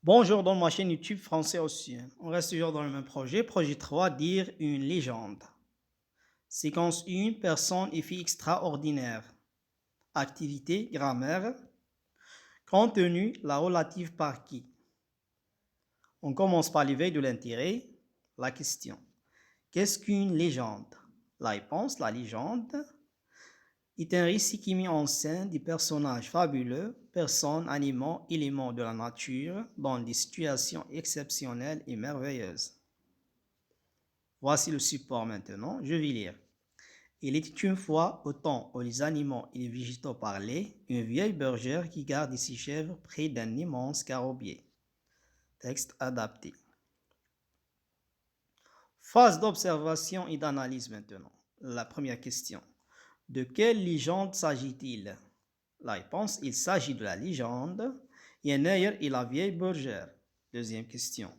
Bonjour dans ma chaîne YouTube Français aussi. On reste toujours dans le même projet. Projet 3, dire une légende. Séquence 1, personne et fille extraordinaire. Activité, grammaire. Contenu, la relative par qui. On commence par l'éveil de l'intérêt. La question. Qu'est-ce qu'une légende? La réponse, la légende est un récit qui met en scène des personnages fabuleux, personnes, animaux, éléments de la nature, dans des situations exceptionnelles et merveilleuses. Voici le support maintenant, je vais lire. Il était une fois, au temps où les animaux et les végétaux parlaient, une vieille bergère qui gardait ses chèvres près d'un immense carobier. Texte adapté. Phase d'observation et d'analyse maintenant. La première question. De quelle légende s'agit-il? La réponse, il s'agit de la légende Yenneyer et la vieille bergère. Deuxième question.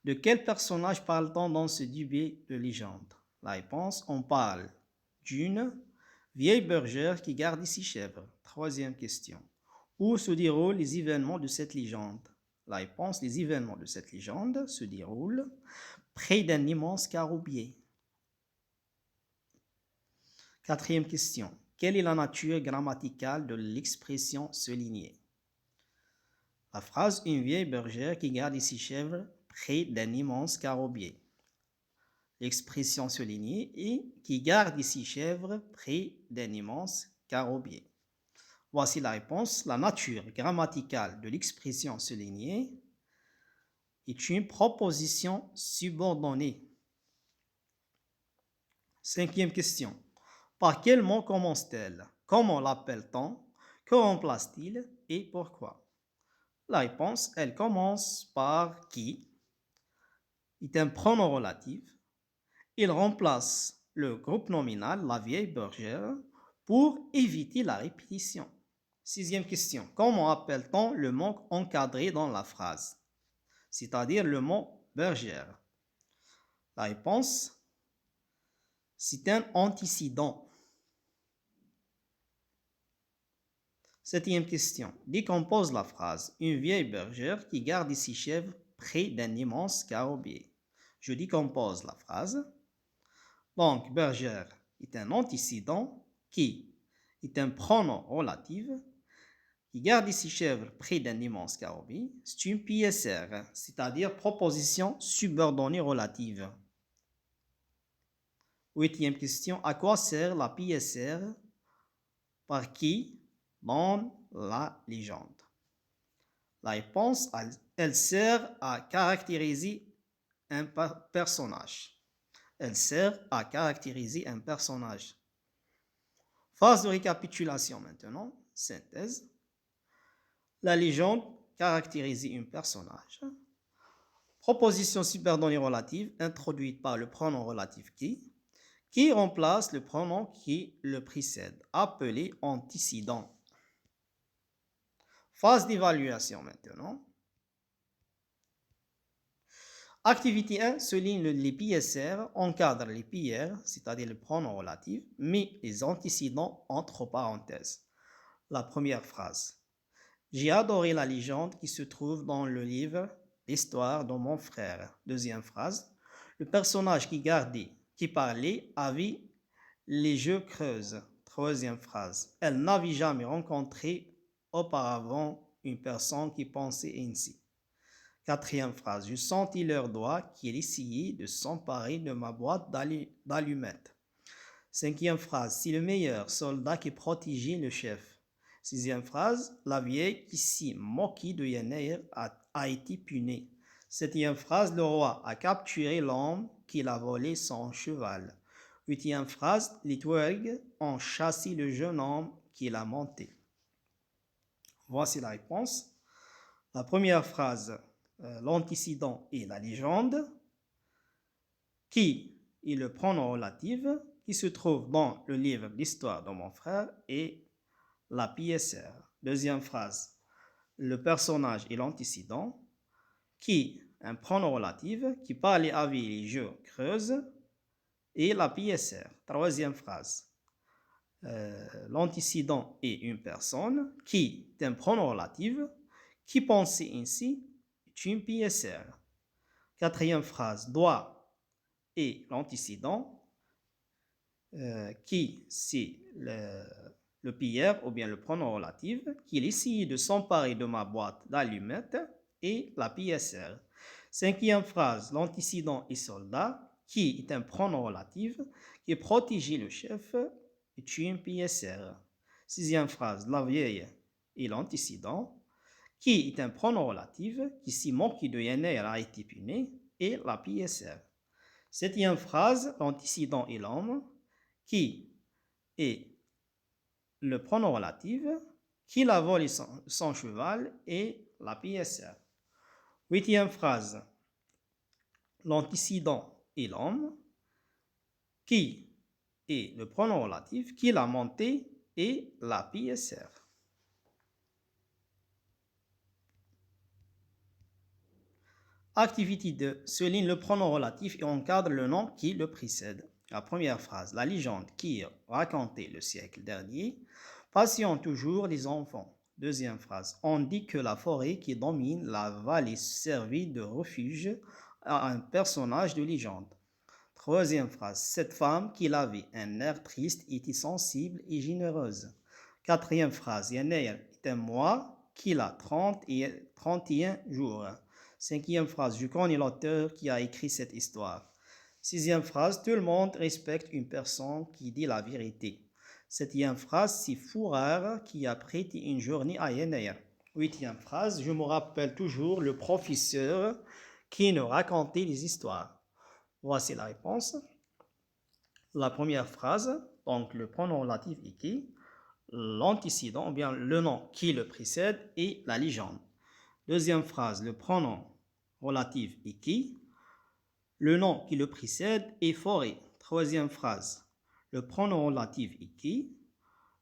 De quel personnage parle-t-on dans ce début de légende? La réponse, on parle d'une vieille bergère qui garde ses chèvres. Troisième question. Où se déroulent les événements de cette légende? La réponse, les événements de cette légende se déroulent près d'un immense caroubier. Quatrième question. Quelle est la nature grammaticale de l'expression souligner? La phrase « Une vieille bergère qui garde ses chèvres près d'un immense caroubier ». L'expression soulignée est « qui garde ses chèvres près d'un immense caroubier ». Voici la réponse. La nature grammaticale de l'expression soulignée est une proposition subordonnée. Cinquième question. Par quel mot commence-t-elle? Comment l'appelle-t-on? Que remplace-t-il et pourquoi? La réponse, elle commence par qui est un pronom relatif. Il remplace le groupe nominal, la vieille bergère, pour éviter la répétition. Sixième question. Comment appelle-t-on le mot encadré dans la phrase? C'est-à-dire le mot bergère. La réponse, c'est un antécédent. Septième question. Décompose la phrase. Une vieille bergère qui garde ses chèvres près d'un immense caroubier. Je décompose la phrase. Donc, bergère est un antécédent qui est un pronom relatif qui garde ses chèvres près d'un immense caroubier. C'est une PSR, c'est-à-dire proposition subordonnée relative. Huitième question. À quoi sert la PSR? Par qui? Dans la légende. La réponse, elle sert à caractériser un personnage. Elle sert à caractériser un personnage. Phase de récapitulation maintenant, synthèse. La légende caractérise un personnage. Proposition subordonnée relative introduite par le pronom relatif qui remplace le pronom qui le précède, appelé antécédent. Phase d'évaluation maintenant. Activité 1 souligne les PSR, encadre les PR, c'est-à-dire le pronom relatif, met les antécédents entre parenthèses. La première phrase. J'ai adoré la légende qui se trouve dans le livre L'histoire de mon frère. Deuxième phrase. Le personnage qui parlait avait les yeux creux. Troisième phrase. Elle n'avait jamais rencontré auparavant une personne qui pensait ainsi. Quatrième phrase. Je sentis leurs doigts qu'ils essayaient de s'emparer de ma boîte d'allumettes. Cinquième phrase. C'est le meilleur soldat qui protégeait le chef. Sixième phrase. La vieille qui s'y moquait de Yenneyer a été punie. Septième phrase. Le roi a capturé l'homme qui a volé son cheval. Huitième phrase. Les Touaregs ont chassé le jeune homme qui l'a monté. Voici la réponse. La première phrase. L'antécédent et la légende, qui est le pronom relatif, qui se trouve dans le livre L'histoire de mon frère et la PSR. Deuxième phrase, le personnage et l'antécédent, qui est un pronom relatif, qui parle avec les yeux creux, et la PSR. Troisième phrase, l'antécédent est une personne, qui est un pronom relatif, qui pensait ainsi, est une PSR. Quatrième phrase, doit est l'antécédent. Qui, c'est le PR ou bien le pronom relatif, qu'il essaye de s'emparer de ma boîte d'allumettes et la PSR. Cinquième phrase, l'antécédent est soldat, qui est un pronom relatif, qui protégeait le chef est une PSR. Sixième phrase, la vieille est l'antécédent, qui est un pronom relatif, qui s'y manque de YNR a été puni, et la PSR. Septième phrase, l'antécédent est l'homme, qui est le pronom relatif, qui a volé son cheval et la PSR. Huitième phrase, l'antécédent est l'homme, qui est le pronom relatif, qui l'a monté et la PSR. Activité 2. Souligne le pronom relatif et encadre le nom qui le précède. La première phrase, la légende qui racontait le siècle dernier, passionne toujours les enfants. Deuxième phrase, on dit que la forêt qui domine la vallée servit de refuge à un personnage de légende. Troisième phrase, cette femme qui avait un air triste était sensible et généreuse. Quatrième phrase, Yannair est un mois qu'il a 31 jours. Cinquième phrase, je connais l'auteur qui a écrit cette histoire. Sixième phrase, tout le monde respecte une personne qui dit la vérité. Septième phrase, c'est Fourard qui a prêté une journée à Yannair. Huitième phrase, je me rappelle toujours le professeur qui nous racontait les histoires. Voici la réponse. La première phrase, donc le pronom relatif est qui, l'antécédent, ou bien le nom qui le précède et la légende. Deuxième phrase, le pronom relatif est qui, le nom qui le précède est forêt. Troisième phrase, le pronom relatif est qui,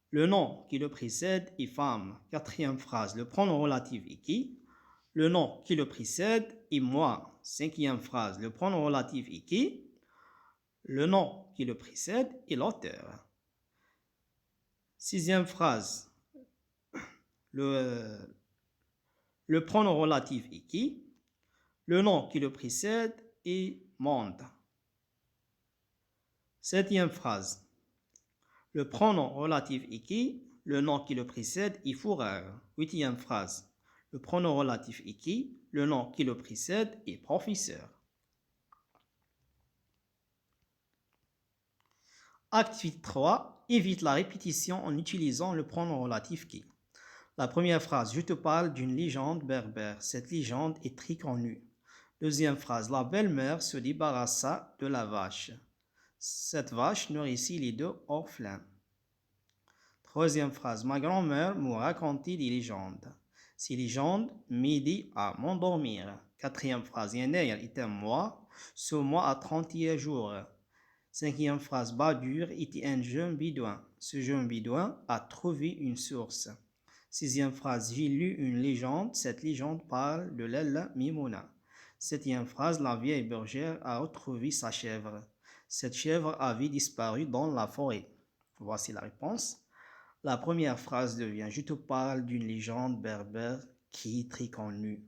le nom qui le précède est femme. Quatrième phrase, le pronom relatif est qui, le nom qui le précède est moi. Cinquième phrase, le pronom relatif est qui, le nom qui le précède est l'auteur. Sixième phrase, le pronom relatif est qui, le nom qui le précède est monde. Septième phrase, le pronom relatif est qui, le nom qui le précède est fourreur. Huitième phrase, le pronom relatif est qui, le nom qui le précède est professeur. Activité 3. Évite la répétition en utilisant le pronom relatif qui. La première phrase, je te parle d'une légende berbère. Cette légende est très connue. Deuxième phrase, la belle-mère se débarrassa de la vache. Cette vache nourrit les deux orphelins. Troisième phrase, ma grand-mère me racontait des légendes. Ces légendes m'aidaient à m'endormir. Quatrième phrase, Yannair est un mois, ce mois a 31 jours. Cinquième phrase, Badur était un jeune bédouin. Ce jeune bédouin a trouvé une source. Sixième phrase, j'ai lu une légende. Cette légende parle de Lella Mimouna. Septième phrase, la vieille bergère a retrouvé sa chèvre. Cette chèvre avait disparu dans la forêt. Voici la réponse. La première phrase devient, je te parle d'une légende berbère qui est très connue.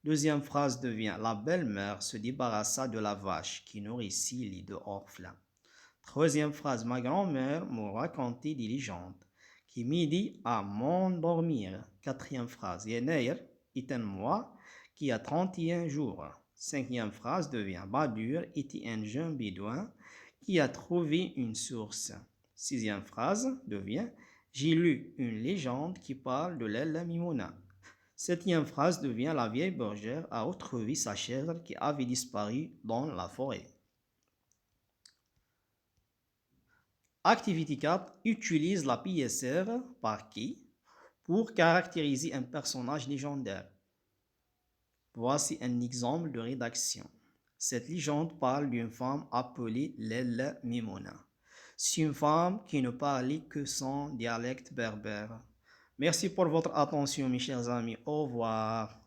Deuxième phrase devient, la belle-mère se débarrassa de la vache qui nourrissait les deux orphelins. Troisième phrase, ma grand-mère me racontait des légendes qui m'aidait à m'endormir. Quatrième phrase, Yannair est un mois qui a 31 jours. Cinquième phrase devient, Badur était un jeune bédouin qui a trouvé une source. Sixième phrase devient, j'ai lu une légende qui parle de Lella Mimouna. Septième phrase devient, la vieille bergère a retrouvé sa chèvre qui avait disparu dans la forêt. Activité 4. Utilise la PSR par qui pour caractériser un personnage légendaire. Voici un exemple de rédaction. Cette légende parle d'une femme appelée Lella Mimouna. C'est une femme qui ne parlait que son dialecte berbère. Merci pour votre attention, mes chers amis. Au revoir.